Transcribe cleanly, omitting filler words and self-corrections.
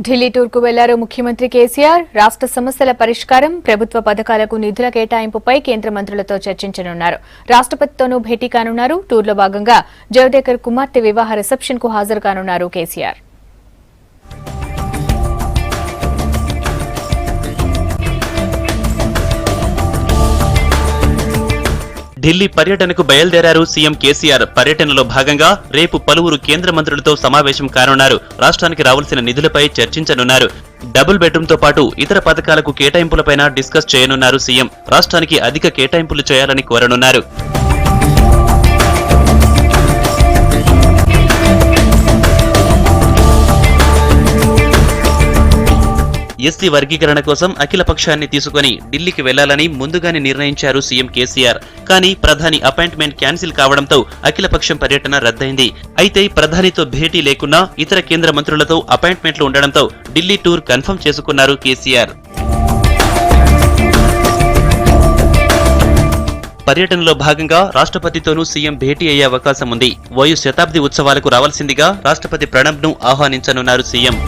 ఢిల్లీ టూర్కు వెళ్లారు ముఖ్యమంత్రి కేసీఆర్. రాష్ట్ర సమస్యల పరిష్కారం, ప్రభుత్వ పథకాలకు నిధుల కేటాయింపుపై కేంద్ర మంత్రులతో చర్చించనున్నారు. రాష్ట్రపతితోనూ భేటీ కానున్నారు. టూర్లో భాగంగా జవదేకర్ కుమార్తె వివాహ రిసెప్షన్ కు హాజరు కానున్నారు కేసీఆర్. ఢిల్లీ పర్యటనకు బయలుదేరారు సీఎం కేసీఆర్. పర్యటనలో భాగంగా రేపు పలువురు కేంద్ర మంత్రులతో సమావేశం కానున్నారు. రాష్ట్రానికి రావాల్సిన నిధులపై చర్చించనున్నారు. డబుల్ బెడ్రూమ్తో పాటు ఇతర పథకాలకు కేటాయింపులపైన డిస్కస్ చేయనున్నారు సీఎం. రాష్ట్రానికి అధిక కేటాయింపులు చేయాలని కోరనున్నారు. ఎస్సీ వర్గీకరణ కోసం అఖిల పక్షాన్ని తీసుకుని ఢిల్లీకి వెళ్లాలని ముందుగానే నిర్ణయించారు సీఎం కేసీఆర్. కానీ ప్రధాని అపాయింట్మెంట్ క్యాన్సిల్ కావడంతో అఖిలపక్షం పర్యటన రద్దయింది. అయితే ప్రధానితో భేటీ లేకున్నా ఇతర కేంద్ర మంత్రులతో అపాయింట్మెంట్లు ఉండడంతో ఢిల్లీ టూర్ కన్ఫర్మ్ చేసుకున్నారు కేసీఆర్. పర్యటనలో భాగంగా రాష్ట్రపతితోనూ సీఎం భేటీ అయ్యే అవకాశం ఉంది. ఓయూ శతాబ్ది ఉత్సవాలకు రావాల్సిందిగా రాష్ట్రపతి ప్రణబ్ను ఆహ్వానించనున్నారు సీఎం.